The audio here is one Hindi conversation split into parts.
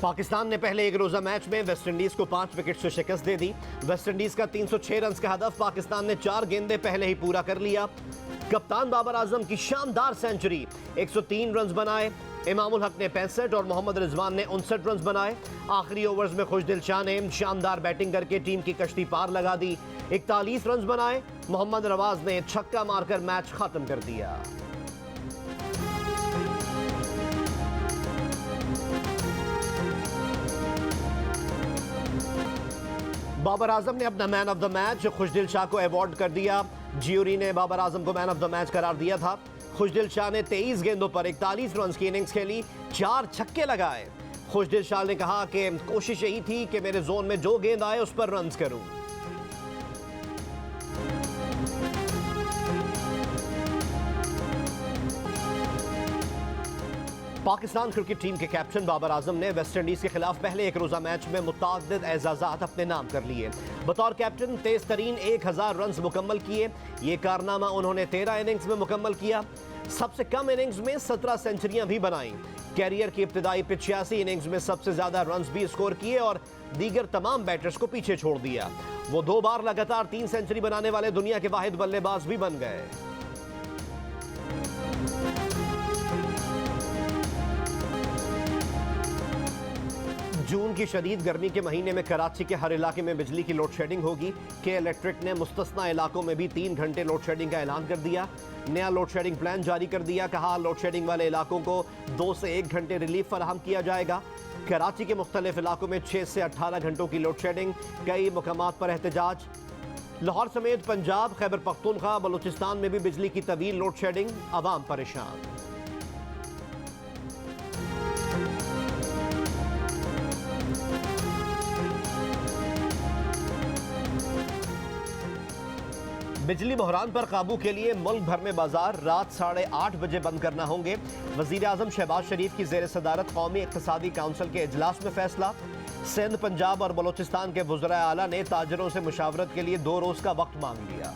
पाकिस्तान ने पहले एक रोजा मैच में वेस्टइंडीज को 5 विकेट से शिकस्त दे दी। वेस्टइंडीज का 306 रन का हदफ पाकिस्तान ने 4 गेंदे पहले ही पूरा कर लिया। कप्तान बाबर आजम की शानदार सेंचुरी, 103 रन बनाए। इमामुल हक ने 65 और मोहम्मद रिजवान ने 59 रन बनाए। आखिरी ओवर्स में खुशदिल शाह ने शानदार बैटिंग करके टीम की कश्ती पार लगा दी। 41 रन बनाए। मोहम्मद नवाज ने छक्का मारकर मैच खत्म कर दिया। बाबर आजम ने अपना मैन ऑफ द मैच खुशदिल शाह को अवार्ड कर दिया। ज्यूरी ने बाबर आजम को मैन ऑफ द मैच करार दिया था। खुशदिल शाह ने 23 गेंदों पर 41 रन की इनिंग्स खेली, 4 छक्के लगाए। खुशदिल शाह ने कहा कि कोशिश यही थी कि मेरे जोन में जो गेंद आए उस पर रन करूं। पाकिस्तान क्रिकेट टीम के कैप्टन बाबर आजम ने वेस्टइंडीज के खिलाफ पहले एक रोजा मैच में मुतअद्दिद एजाज़ात अपने नाम कर लिए। बतौर कैप्टन तेज तरीन 1000 रन मुकम्मल किए। ये कारनामा उन्होंने 13 इनिंग्स में मुकम्मल किया। सबसे कम इनिंग्स में 17 सेंचुरियां भी बनाई। कैरियर की इब्तिदाई 85 इनिंग्स में सबसे ज्यादा रन भी स्कोर किए और दीगर तमाम बैटर्स को पीछे छोड़ दिया। वो 2 बार लगातार 3 सेंचुरी बनाने वाले दुनिया के वाहिद बल्लेबाज भी बन गए। जून की शदीद गर्मी के महीने में कराची के हर इलाके में बिजली की लोड शेडिंग होगी। के इलेक्ट्रिक ने मुस्तस्ना इलाकों में भी 3 घंटे लोड शेडिंग का ऐलान कर दिया। नया लोड शेडिंग प्लान जारी कर दिया। कहा लोड शेडिंग वाले इलाकों को 2 से 1 घंटे रिलीफ फराहम किया जाएगा। कराची के मुख्तलिफ इलाकों में 6 से 18 घंटों की लोड शेडिंग, कई मुकामात पर एहतजाज। लाहौर समेत पंजाब, खैबर पख्तूनख्वा, बलूचिस्तान में भी बिजली की तवील लोड शेडिंग, आवाम परेशान। बिजली बहरान पर काबू के लिए मुल्क भर में बाजार रात 8:30 बजे बंद करना होंगे। वजीर आजम शहबाज शरीफ की जेर सदारत कौमी इक्तिसादी काउंसिल के इजलास में फैसला। सिंध, पंजाब और बलूचिस्तान के वज़राए आला ने ताजरों से मुशावरत के लिए 2 रोज का वक्त मांग लिया।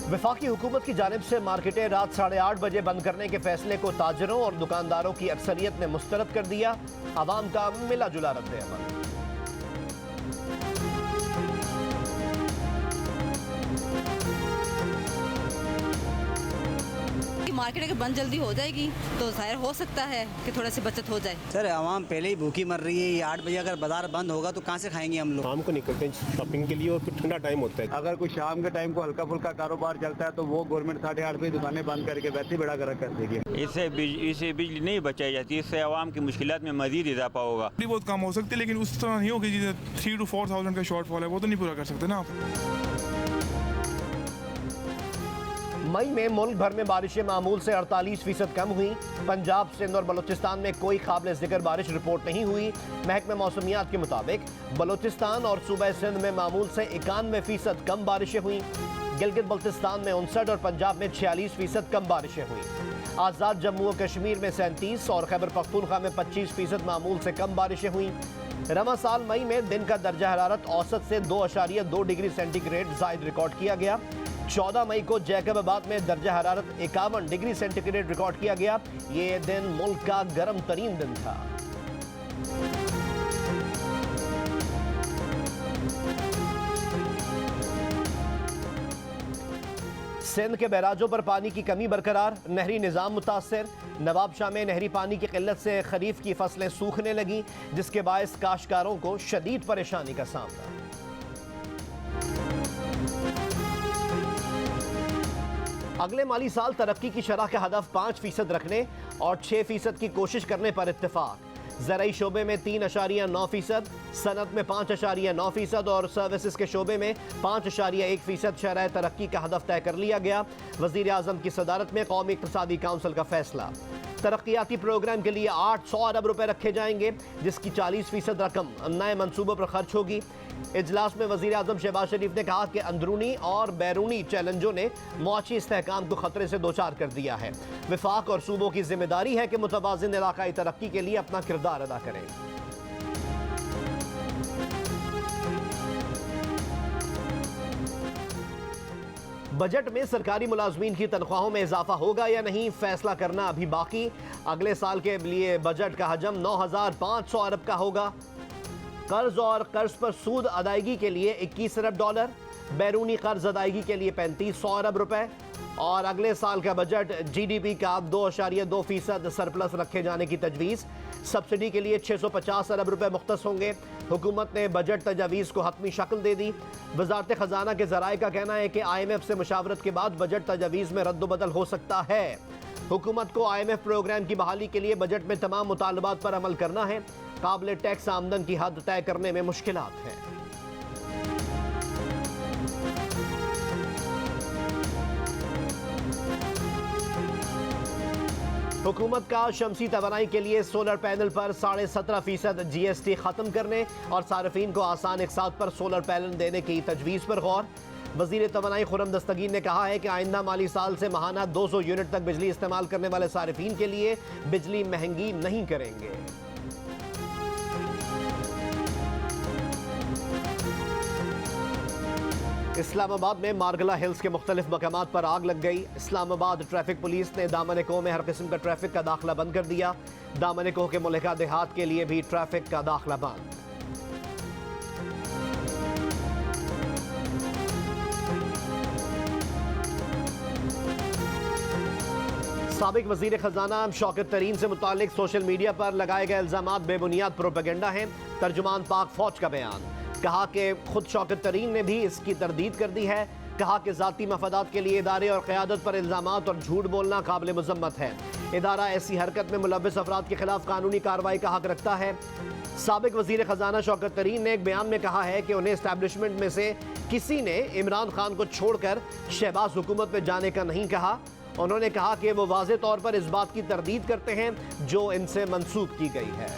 वफाकी हुकूमत की जानिब से मार्केटें रात 8:30 बजे बंद करने के फैसले को ताजरों और दुकानदारों की अक्सरियत ने मुस्तरद कर दिया। आवाम का मिला जुला रद्द अमल। मार्केट अगर बंद जल्दी हो जाएगी तो जाहिर हो सकता है कि थोड़ा सी बचत हो जाए। सर आवाम पहले ही भूखी मर रही है। ये 8 बजे अगर बाजार बंद होगा तो कहाँ से खाएंगे हम लोग? शाम को निकलते हैं शॉपिंग के लिए और फिर ठंडा टाइम होता है। अगर कोई शाम के टाइम को हल्का फुल्का कारोबार चलता है तो वो गवर्नमेंट 8:30 बजे दुकानें बंद करके वैसे ही बड़ा गर्क कर देगी। इससे बिजली नहीं बचाई जाती, इससे आवाम की मुश्किलात में मजीद इजाफा होगा। बहुत कम हो सकती है लेकिन उस तरह नहीं होगी। 3 to 4,000 का शॉर्टफॉल है वो तो नहीं पूरा कर सकते ना आप। मई में मुल्क भर में बारिशें मामूल से 48% कम हुई। पंजाब, सिंध और बलूचिस्तान में कोई काबिल जिक्र बारिश रिपोर्ट नहीं हुई। महकमे मौसमियात के मुताबिक बलूचिस्तान और सूबा सिंध में मामूल से 91% कम बारिशें हुई। गिलगित बल्तिस्तान में 59 और पंजाब में 46% कम बारिशें हुई। आज़ाद जम्मू और कश्मीर में 37 और खैबर पख्तूनख्वा में 25% मामूल से कम बारिशें हुई। रवा साल मई में दिन का दर्जा हरारत औसत से 2.2 डिग्री सेंटीग्रेड जायद रिकॉर्ड किया गया। 14 मई को जैकबाबाद में दर्जा हरारत 51 डिग्री सेंटीग्रेड रिकॉर्ड किया गया। ये दिन मुल्क का गर्म तरीन दिन था। सिंध के बैराजों पर पानी की कमी बरकरार, नहरी निज़ाम मुतासर। नवाबशाह में नहरी पानी की किल्लत से खरीफ की फसलें सूखने लगी, जिसके बायस काश्तकारों को शदीद परेशानी का सामना। अगले माली साल तरक्की की शरह का हदफ 5% रखने और 6% की कोशिश करने पर इत्तेफाक। ज़राई शोबे में 3.9%, सनत में 5.9% और सर्विसेज के शोबे में 5.1% शरह तरक्की का हदफ तय कर लिया गया। वज़ीर आज़म की सदारत में कौमी इक़्तिसादी काउंसिल का फैसला। तरक्याती प्रोग्राम के लिए 800 अरब रुपए रखे जाएंगे, जिसकी 40% रकम नए मनसूबों पर खर्च होगी। इजलास में वज़ीर आज़म शहबाज शरीफ ने कहा कि अंदरूनी और बैरूनी चैलेंजों ने मुआशी इस्तेहकाम को खतरे से दोचार कर दिया है। वफाक और सूबों की जिम्मेदारी है कि मुतवाज़िन इलाकाई तरक्की के लिए अपना किरदार अदा करें। बजट में सरकारी मुलाजमीन की तनख्वाहों में इजाफा होगा या नहीं, फैसला करना अभी बाकी। अगले साल के लिए बजट का हजम 9,500 अरब का होगा। कर्ज और कर्ज पर सूद अदायगी के लिए 21 अरब डॉलर, बैरूनी कर्ज अदायगी के लिए 3500 अरब रुपए। और अगले साल का बजट जीडीपी का 2.2% सरप्लस रखे जाने की तजवीज़। सब्सिडी के लिए 650 अरब रुपए मुख्तस होंगे। हुकूमत ने बजट तजावीज़ को हतमी शक्ल दे दी। वजारत ख़जाना के ज़राए का कहना है कि IMF से मुशावरत के बाद बजट तजावीज़ में रद्द-बदल हो सकता है। हुकूमत को IMF प्रोग्राम की बहाली के लिए बजट में तमाम मुतालबात पर अमल करना है। काबिल टैक्स आमदन की हद तय करने में मुश्किलात हैं। हुकूमत का शमसी तवानाई के लिए सोलर पैनल पर 17.5% GST खत्म करने और सार्फिन को आसान इकसात पर सोलर पैनल देने की तजवीज़ पर गौर। वज़ीर तवानाई खुर्रम दस्तगीर ने कहा है कि आइंदा माली साल से माहाना 200 यूनिट तक बिजली इस्तेमाल करने वाले सार्फिन के लिए बिजली महंगी नहीं करेंगे। इस्लामाबाद में मारगला हिल्स के मुख्तलिफ मकामात पर आग लग गई। इस्लामाबाद ट्रैफिक पुलिस ने दामन-ए-कोह में हर किस्म का ट्रैफिक का दाखिला बंद कर दिया। दामन-ए-कोह के मुल्का देहात के लिए भी ट्रैफिक का दाखिला बंद। साबिक वजीर खजाना शौकत तरीन से मुतालिक सोशल मीडिया पर लगाए गए इल्जामात बेबुनियाद प्रोपेगेंडा हैं। तर्जुमान पाक फौज का बयान, कहा कि खुद शौकत तरीन ने भी इसकी तरदीद कर दी है। कहा कि ज़ाती मफादात के लिए इदारे और क़यादत पर इल्ज़ामात और झूठ बोलना काबिल मुज़म्मत है। इदारा ऐसी हरकत में मुलव्वस अफराद के खिलाफ कानूनी कार्रवाई का हक रखता है। साबिक वज़ीर ख़जाना शौकत तरीन ने एक बयान में कहा है कि उन्हें इस्टेब्लिशमेंट में से किसी ने इमरान खान को छोड़कर शहबाज हुकूमत में जाने का नहीं कहा। उन्होंने कहा कि वो वाज़े तौर पर इस बात की तरदीद करते हैं जो इनसे मंसूब की गई है।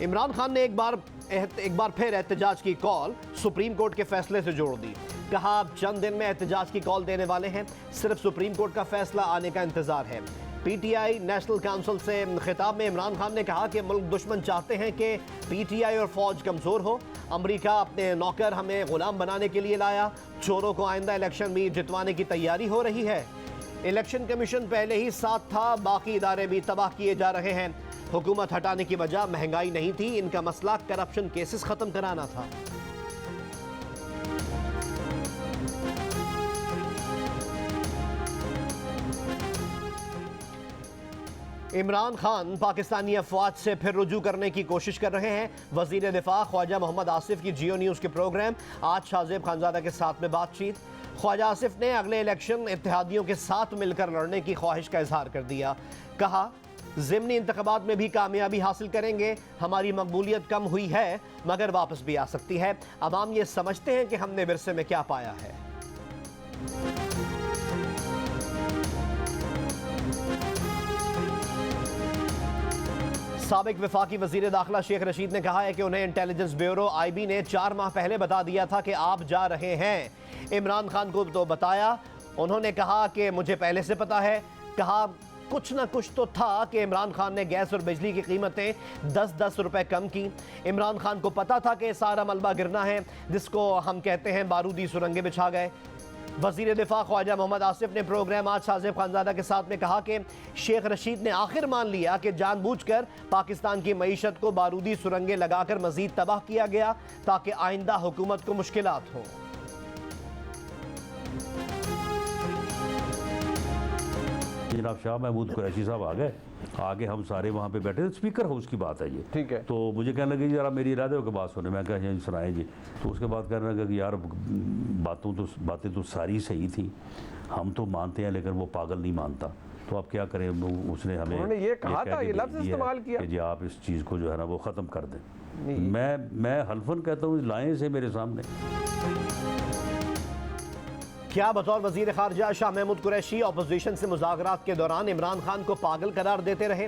इमरान खान ने एक बार फिर एहतजाज की कॉल सुप्रीम कोर्ट के फैसले से जोड़ दी। कहा अब चंद दिन में एहतजाज की कॉल देने वाले हैं, सिर्फ सुप्रीम कोर्ट का फैसला आने का इंतजार है। PTI नेशनल काउंसिल से खिताब में इमरान खान ने कहा कि मुल्क दुश्मन चाहते हैं कि PTI और फौज कमज़ोर हो। अमरीका अपने नौकर हमें गुलाम बनाने के लिए लाया। चोरों को आइंदा इलेक्शन में जितवाने की तैयारी हो रही है। इलेक्शन कमीशन पहले ही साथ था, बाकी इदारे भी तबाह किए जा रहे हैं। हुकूमत हटाने की वजह महंगाई नहीं थी, इनका मसला करप्शन केसेस खत्म कराना था। इमरान खान पाकिस्तानी अफवाज से फिर रुजू करने की कोशिश कर रहे हैं। वजीर दिफा ख्वाजा मोहम्मद आसिफ की जियो न्यूज़ के प्रोग्राम आज शाहजेब खानजादा के साथ में बातचीत। ख्वाजा आसिफ ने अगले इलेक्शन इत्तेहादियों के साथ मिलकर लड़ने की ख्वाहिश का इजहार कर दिया। कहा ज़िमनी इंतखाबात में भी कामयाबी हासिल करेंगे। हमारी मकबूलियत कम हुई है मगर वापस भी आ सकती है। अवाम ये समझते हैं कि हमने विरसे में क्या पाया है। साबिक वफाकी वजीर दाखिला शेख रशीद ने कहा है कि उन्हें इंटेलिजेंस ब्यूरो IB ने 4 माह पहले बता दिया था कि आप जा रहे हैं। इमरान खान को तो बताया, उन्होंने कहा कि मुझे पहले से पता है। कहा कुछ ना कुछ तो था कि इमरान खान ने गैस और बिजली की कीमतें 10-10 रुपए कम की। इमरान खान को पता था कि सारा मलबा गिरना है, जिसको हम कहते हैं बारूदी सुरंगें बिछा गए। वज़ीर दिफा ख्वाजा मोहम्मद आसिफ ने प्रोग्राम आज शाहजेब खानजादा के साथ में कहा कि शेख रशीद ने आखिर मान लिया कि जानबूझकर पाकिस्तान की मईशत को बारूदी सुरंगें लगाकर मजीद तबाह किया गया ताकि आइंदा हुकूमत को मुश्किलात हों। जनाब शाह महमूद कुरैशी साहब आ गए, आगे हम सारे वहाँ पे बैठे थे। स्पीकर हाउस की बात है ये, ठीक है। तो मुझे कहने लगे जी जरा मेरी इरादे की बात सुने। मैं कहा सुनाए जी। तो उसके बाद कहने लगा कि यार बातें तो सारी सही थी, हम तो मानते हैं लेकिन वो पागल नहीं मानता, तो आप क्या करें। उसने हमें ये कहा था, ये लफ्ज़ इस्तेमाल किया कि जी आप इस चीज़ को जो है ना वो ख़त्म कर दें। मैं हल्फन कहता हूँ लाएँ से मेरे सामने। क्या बतौर वजीर खारजा शाह महमूद कुरैशी अपोजिशन से मुज़ाकरात के दौरान इमरान खान को पागल करार देते रहे।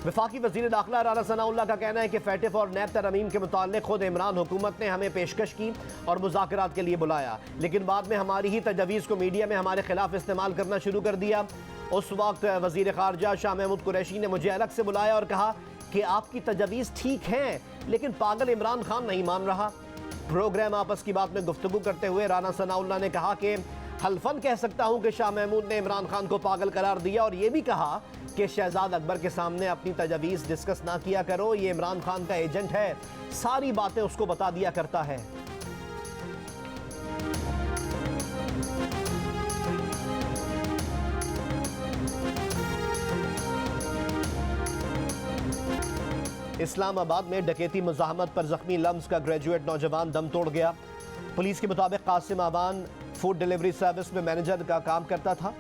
वफाकी वजीर दाखिला राना सनाउल्लाह का कहना है कि फैटिफ और नैब तरमीम के मुताल्लिक़ खुद इमरान हुकूमत ने हमें पेशकश की और मुज़ाकरात के लिए बुलाया, लेकिन बाद में हमारी ही तजवीज़ को मीडिया में हमारे खिलाफ इस्तेमाल करना शुरू कर दिया। उस वक्त वजीर खारजा शाह महमूद कुरैशी ने मुझे अलग से बुलाया और कहा कि आपकी तजवीज़ ठीक हैं, लेकिन पागल इमरान खान नहीं मान रहा। प्रोग्राम आपस की बात में गुफ्तगू करते हुए राना सनाउल्लाह ने कहा कि हल्फन कह सकता हूं कि शाह महमूद ने इमरान खान को पागल करार दिया और ये भी कहा कि शहजाद अकबर के सामने अपनी तजवीज़ डिस्कस ना किया करो, ये इमरान खान का एजेंट है, सारी बातें उसको बता दिया करता है। इस्लामाबाद में डकैती मुज़ाहमत पर जख्मी लम्स का ग्रेजुएट नौजवान दम तोड़ गया। पुलिस के मुताबिक कासिम आवान फूड डिलीवरी सर्विस में मैनेजर का काम करता था।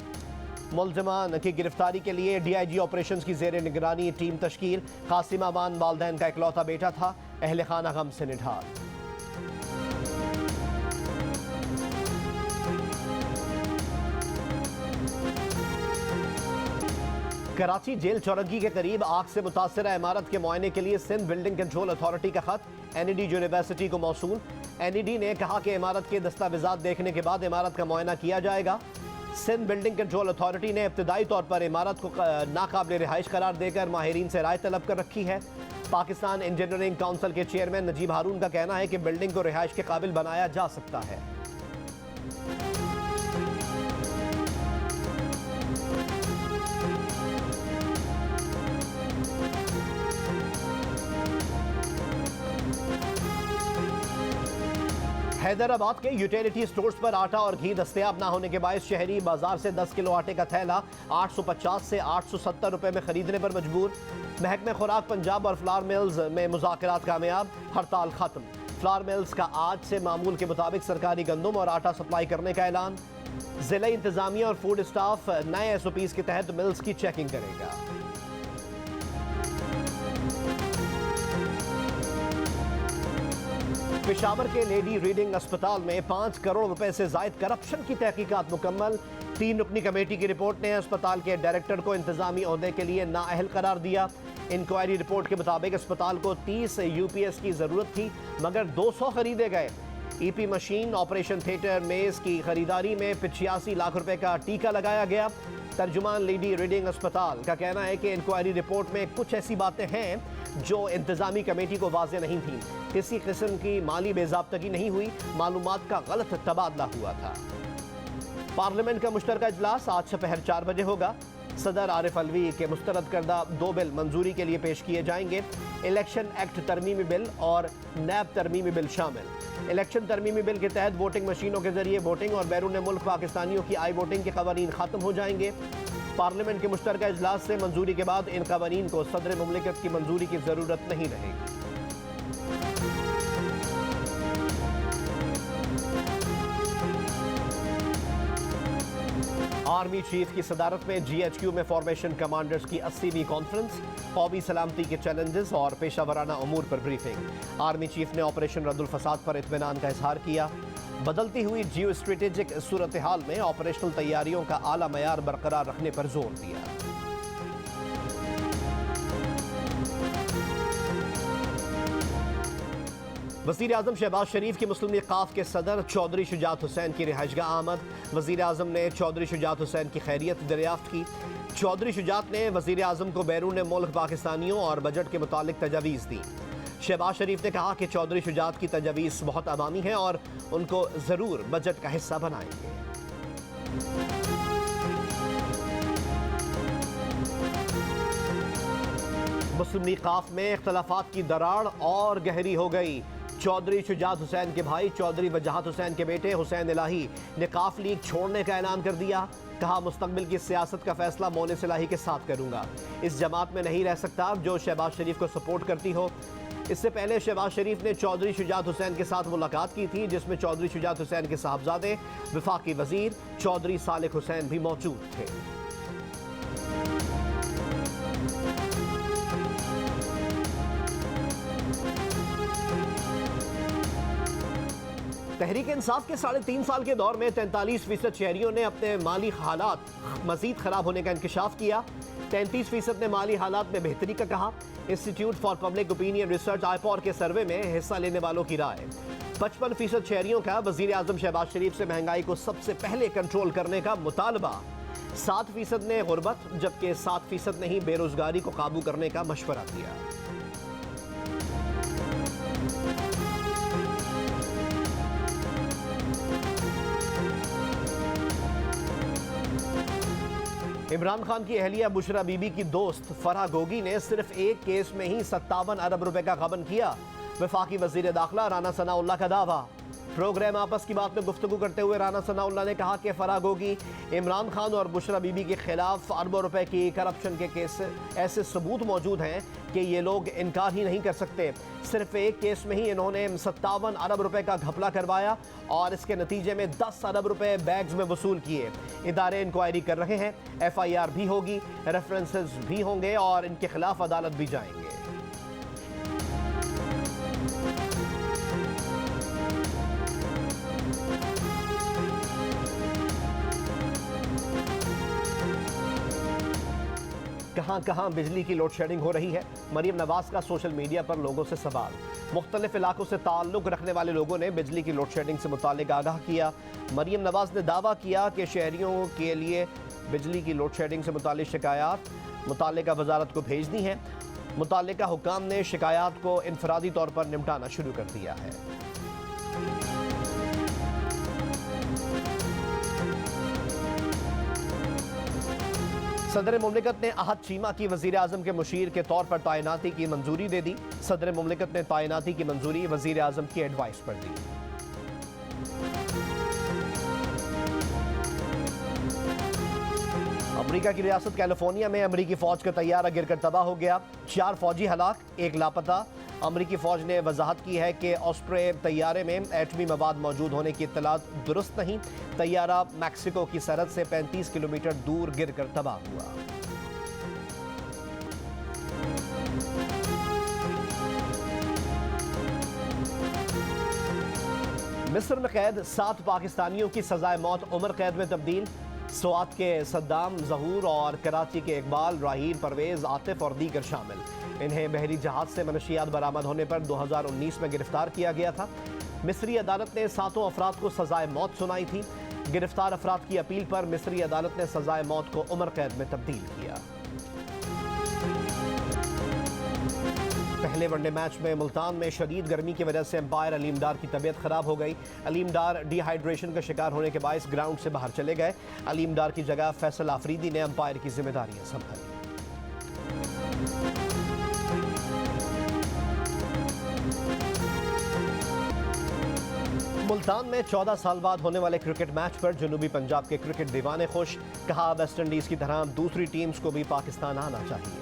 मुलजमान की गिरफ्तारी के लिए DIG ऑपरेशंस की ज़ेर निगरानी टीम तश्कील। कासिम आवान वालदैन का इकलौता बेटा था, अहले खाना गम से निढाल। कराची जेल चौरंगी के करीब आग से मुतासरा इमारत के मुआयने के लिए सिंध बिल्डिंग कंट्रोल अथॉरिटी का खत NED यूनिवर्सिटी को मौसूल। NED ने कहा कि इमारत के दस्तावेजात देखने के बाद इमारत का मुआयना किया जाएगा। सिंध बिल्डिंग कंट्रोल अथॉरिटी ने इब्तदाई तौर पर इमारत को नाकाबिल रिहाइश करार देकर माहिरीन से राय तलब कर रखी है। पाकिस्तान इंजीनियरिंग काउंसिल के चेयरमैन नजीब हारून का कहना है कि बिल्डिंग को रिहाइश के काबिल बनाया जा सकता है। हैदराबाद के यूटिलिटी स्टोर्स पर आटा और घी दस्तयाब ना होने के बायस शहरी बाजार से 10 किलो आटे का थैला 850 से 870 रुपए में खरीदने पर मजबूर। महकमे खुराक पंजाब और फ्लावर मिल्स में मुज़ाकरात कामयाब, हड़ताल खत्म। फ्लावर मिल्स का आज से मामूल के मुताबिक सरकारी गंदम और आटा सप्लाई करने का ऐलान। जिला इंतजामिया और फूड स्टाफ नए SOPs के तहत मिल्स की चेकिंग करेगा। पेशावर के लेडी रीडिंग अस्पताल में 5 करोड़ रुपए से जायद करप्शन की तहकीकात मुकम्मल। 3 रुकनी कमेटी की रिपोर्ट ने अस्पताल के डायरेक्टर को इंतजामी ओहदे के लिए नाअहल करार दिया। इंक्वायरी रिपोर्ट के मुताबिक अस्पताल को 30 UPS की जरूरत थी, मगर 200 खरीदे गए। EP मशीन, ऑपरेशन थिएटर, मेज की खरीदारी में 85 लाख रुपए का टीका लगाया गया। तर्जुमान लेडी रीडिंग अस्पताल का कहना है कि इंक्वायरी रिपोर्ट में कुछ ऐसी बातें हैं जो इंतजामी कमेटी को वाज़ेह नहीं थी। किसी किस्म की माली बेज़ाब्तगी नहीं हुई, मालूमात का गलत तबादला हुआ था। पार्लियामेंट का मुश्तरका इजलास आज दोपहर 4 बजे होगा। सदर आरिफ अलवी के मुस्तरद करदा 2 बिल मंजूरी के लिए पेश किए जाएंगे। इलेक्शन एक्ट तरमीमी बिल और नैब तरमीमी बिल शामिल। इलेक्शन तरमीमी बिल के तहत वोटिंग मशीनों के जरिए वोटिंग और बैरून मुल्क पाकिस्तानियों की आई वोटिंग के कवानीन खत्म हो जाएंगे। पार्लियामेंट के मुश्तरका इजलास से मंजूरी के बाद इन कवानीन को सदर मुमलिकत की मंजूरी की जरूरत नहीं रहेगी। आर्मी चीफ की सदारत में GHQ में फॉर्मेशन कमांडर्स की 80वीं कॉन्फ्रेंस। कौमी सलामती के चैलेंजेस और पेशावराना अमूर पर ब्रीफिंग। आर्मी चीफ ने ऑपरेशन रद्दुल फसाद पर इत्मीनान का इजहार किया। बदलती हुई जियो स्ट्रेटेजिक सूरत हाल में ऑपरेशनल तैयारियों का आला मयार बरकरार रखने पर जोर दिया। वज़ीर आज़म शहबाज शरीफ की मुस्लिम लीग काफ के सदर चौधरी शुजात हुसैन की रिहाइशगाह आमद। वज़ीर आज़म ने चौधरी शुजात हुसैन की खैरियत दरियाफ्त की। चौधरी शुजात ने वज़ीर आज़म को बैरून मुल्क पाकिस्तानियों और बजट के मुतालिक तजावीज़ दी। शहबाज शरीफ ने कहा कि चौधरी शुजात की तजावीज़ बहुत अवामी है और उनको ज़रूर बजट का हिस्सा बनाएंगे। मुस्लिम लीग काफ में इख्तलाफात की दरार और गहरी हो गई। चौधरी शुजात हुसैन के भाई चौधरी वजाहत हुसैन के बेटे हुसैन इलाही ने काफ लीग छोड़ने का ऐलान कर दिया। कहा, मुस्तकबिल की सियासत का फैसला मोनिस इलाही के साथ करूंगा। इस जमात में नहीं रह सकता जो शहबाज शरीफ को सपोर्ट करती हो। इससे पहले शहबाज शरीफ ने चौधरी शुजात हुसैन के साथ मुलाकात की थी, जिसमें चौधरी शुजात हुसैन के साहबजादे वफाकी वजीर चौधरी सालिक हुसैन भी मौजूद थे। तहरीक इंसाफ के 3.5 साल के दौर में 43% शहरियों ने अपने माली हालात मजीद खराब होने का इंकशाफ किया। 33% ने माली हालात में बेहतरी का कहा। Institute for public opinion research IPOR के सर्वे में हिस्सा लेने वालों की राय। 55% शहरियों का वज़ीर आज़म शहबाज शरीफ से महंगाई को सबसे पहले कंट्रोल करने का मुतालबा। 7% ने गुर्बत, जबकि 7% ने ही बेरोजगारी को काबू करने का मशवरा दिया। इमरान खान की अहलिया बुशरा बीबी की दोस्त फराह गोगी ने सिर्फ एक केस में ही 57 अरब रुपए का गबन किया। वफाकी वजीर दाखिला राना सनाउल्लाह का दावा। प्रोग्राम आपस की बात में गुफ्तगू करते हुए राना सनाउल्लाह ने कहा कि फराह गोगी इमरान खान और बुशरा बीबी के खिलाफ अरबों रुपए की करप्शन के केस ऐसे सबूत मौजूद हैं कि ये लोग इनकार ही नहीं कर सकते। सिर्फ एक केस में ही इन्होंने 57 अरब रुपए का घपला करवाया और इसके नतीजे में 10 अरब रुपए बैग्स में वसूल किए। इदारे इंक्वायरी कर रहे हैं, FIR भी होगी, रेफरेंसेस भी होंगे और इनके खिलाफ अदालत भी जाएंगे। कहां कहां बिजली की लोड शेडिंग हो रही है। मरियम नवाज का सोशल मीडिया पर लोगों से सवाल। मुख्तलिफ इलाकों से ताल्लुक़ रखने वाले लोगों ने बिजली की लोड शेडिंग से मुताल्लिक आगाह किया। मरियम नवाज ने दावा किया कि शहरियों के लिए बिजली की लोड शेडिंग से मुताल्लिक शिकायत मुताल्लिका वजारत को भेजनी है। मुताल्लिका हुक्काम ने शिकायत को इनफरादी तौर पर निपटाना शुरू कर दिया है। सदर मुमलिकत ने अहद चीमा की वजीर आजम के मुशीर के तौर पर तैनाती की मंजूरी दे दी। सदर मुमलिकत ने तैनाती की मंजूरी वजीर आजम की एडवाइस पर दी। अमेरिका की रियासत कैलिफोर्निया में अमेरिकी फौज का तैयारा गिरकर तबाह हो गया। 4 फौजी हलाक, 1 लापता। अमेरिकी फौज ने वजाहत की है कि ऑस्प्रे तैयारे में एटमी मवाद मौजूद होने की इत्तलात दुरुस्त नहीं। तैयारा मैक्सिको की सरहद से 35 किलोमीटर दूर गिरकर तबाह हुआ। मिस्र में कैद 7 पाकिस्तानियों की सजाए मौत उम्र कैद में तब्दील। स्वात के सद्दाम जहूर और कराची के इकबाल, राहील, परवेज, आतिफ और दीगर शामिल। इन्हें बहरी जहाज से मनशियात बरामद होने पर 2019 में गिरफ्तार किया गया था। मिस्री अदालत ने 7 अफराद को सजाए मौत सुनाई थी। गिरफ्तार अफराद की अपील पर मिस्री अदालत ने सजाए मौत को उम्र कैद में तब्दील किया। पहले वनडे मैच में मुल्तान में शदीद गर्मी की वजह से अंपायर अलीम डार की तबीयत खराब हो गई। अलीम डार डिहाइड्रेशन का शिकार होने के बायस ग्राउंड से बाहर चले गए। अलीम डार की जगह फैसल आफरीदी ने अंपायर की जिम्मेदारियां संभाली। मुल्तान में 14 साल बाद होने वाले क्रिकेट मैच पर जनूबी पंजाब के क्रिकेट दीवाने खुश। कहा वेस्ट इंडीज की तरह दूसरी टीम्स को भी पाकिस्तान आना चाहिए।